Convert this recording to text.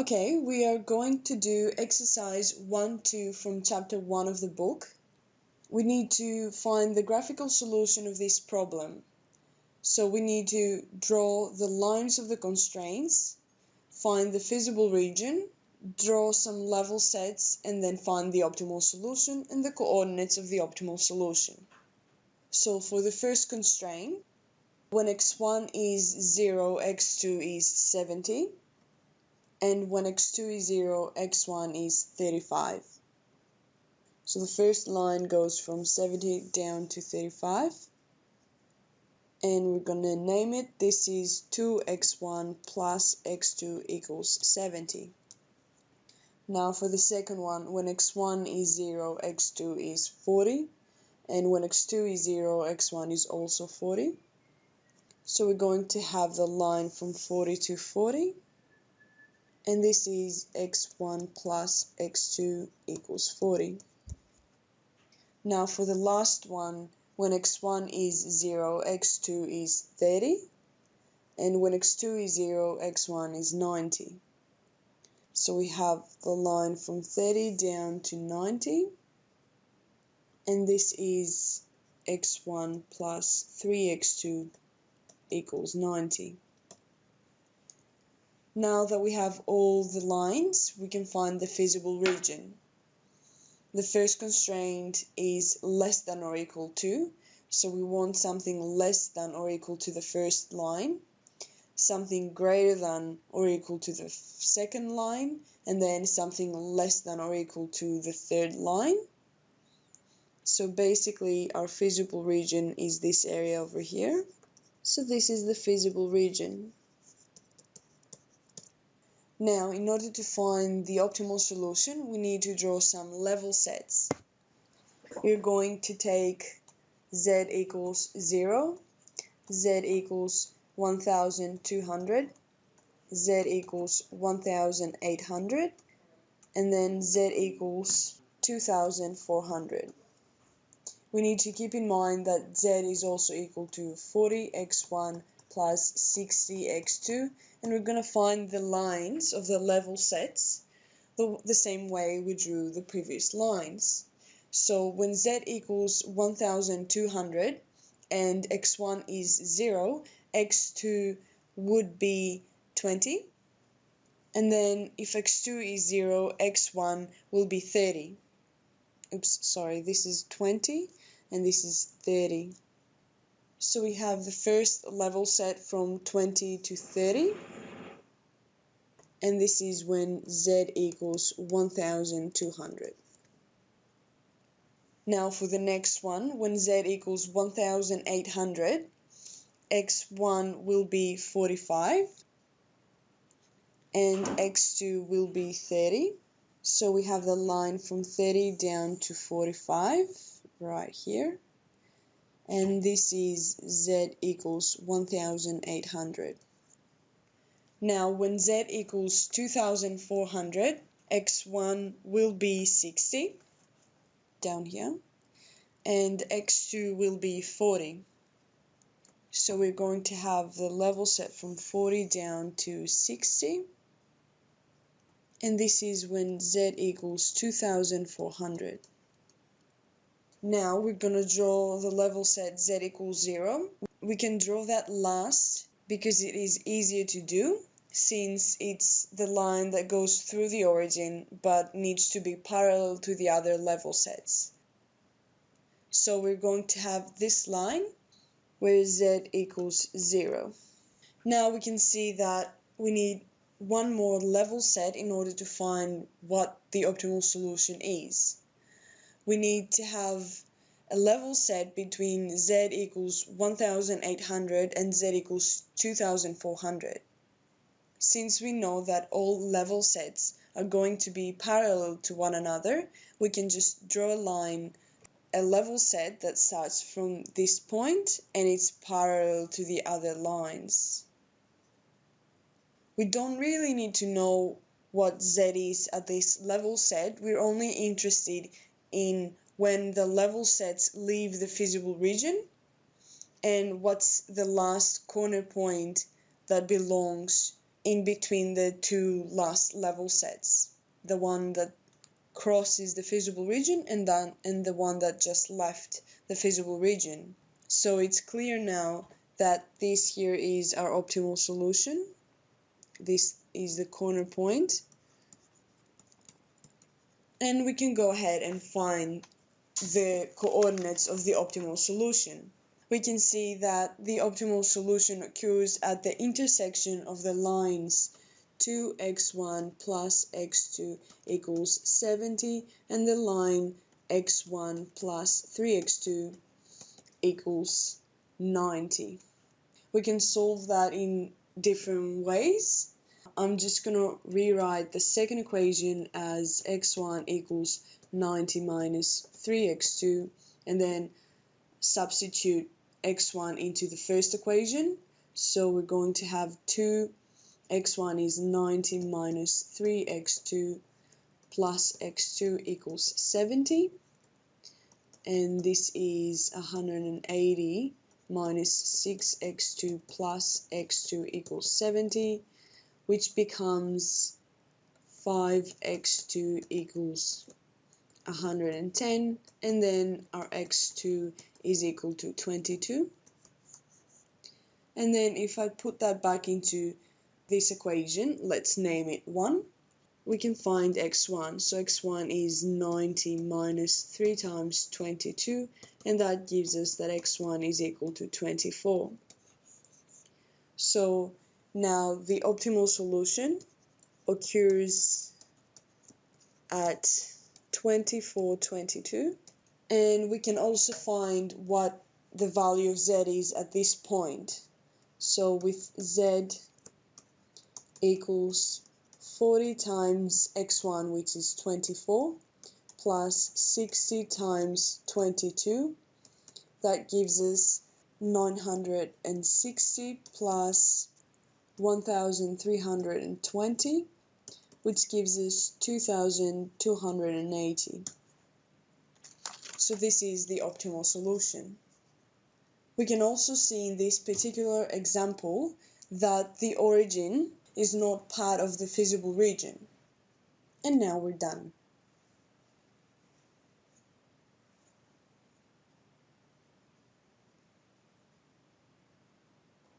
Okay, we are going to do exercise 1-2 from chapter 1 of the book. We need to find the graphical solution of this problem. So we need to draw the lines of the constraints, find the feasible region, draw some level sets, and then find the optimal solution and the coordinates of the optimal solution. So for the first constraint, when x1 is 0, x2 is 70. And when x2 is 0, x1 is 35. So the first line goes from 70 down to 35. And we're going to name it. This is 2x1 plus x2 equals 70. Now for the second one, when x1 is 0, x2 is 40. And when x2 is 0, x1 is also 40. So we're going to have the line from 40 to 40. And this is x1 plus x2 equals 40. Now for the last one, when x1 is 0, x2 is 30. And when x2 is 0, x1 is 90. So we have the line from 30 down to 90. And this is x1 plus 3x2 equals 90. Now that we have all the lines, we can find the feasible region. The first constraint is less than or equal to, so we want something less than or equal to the first line, something greater than or equal to the second line, and then something less than or equal to the third line. So basically our feasible region is this area over here. So this is the feasible region. Now, in order to find the optimal solution, we need to draw some level sets. We're going to take z equals 0, z equals 1200, z equals 1800, and then z equals 2400. We need to keep in mind that z is also equal to 40x1 plus 60x2, and we're going to find the lines of the level sets the same way we drew the previous lines. So when z equals 1200 and x1 is 0, x2 would be 20, and then if x2 is 0, x1 will be 30. Oops, sorry, this is 20 and this is 30. So we have the first level set from 20 to 30, and this is when z equals 1200. Now for the next one, when z equals 1800, x1 will be 45 and x2 will be 30. So we have the line from 30 down to 45 right here. And this is z equals 1800. Now when z equals 2400, x1 will be 60 down here, and x2 will be 40. So we're going to have the level set from 40 down to 60, and this is when z equals 2400. Now we're going to draw the level set z equals 0. We can draw that last because it is easier to do, since it's the line that goes through the origin but needs to be parallel to the other level sets. So we're going to have this line where z equals 0. Now we can see that we need one more level set in order to find what the optimal solution is. We need to have a level set between z equals 1800 and z equals 2400. Since we know that all level sets are going to be parallel to one another, we can just draw a level set that starts from this point and it's parallel to the other lines. We don't really need to know what z is at this level set. We're only interested in when the level sets leave the feasible region and what's the last corner point that belongs in between the two last level sets, the one that crosses the feasible region and the one that just left the feasible region. So it's clear now that this here is our optimal solution. This is the corner point. And we can go ahead and find the coordinates of the optimal solution. We can see that the optimal solution occurs at the intersection of the lines 2x1 plus x2 equals 70 and the line x1 plus 3x2 equals 90. We can solve that in different ways. I'm just going to rewrite the second equation as x1 equals 90 minus 3x2 and then substitute x1 into the first equation. So we're going to have 2x1 is 90 minus 3x2 plus x2 equals 70. And this is 180 minus 6x2 plus x2 equals 70, which becomes 5x2 equals 110, and then our x2 is equal to 22. And then if I put that back into this equation, let's name it 1, we can find x1. So x1 is 90 minus 3 times 22, and that gives us that x1 is equal to 24. So now the optimal solution occurs at 24, 22. And we can also find what the value of z is at this point. So with z equals 40 times x1, which is 24, plus 60 times 22, that gives us 960 plus 1,320, which gives us 2,280. So this is the optimal solution. We can also see in this particular example that the origin is not part of the feasible region. And now we're done.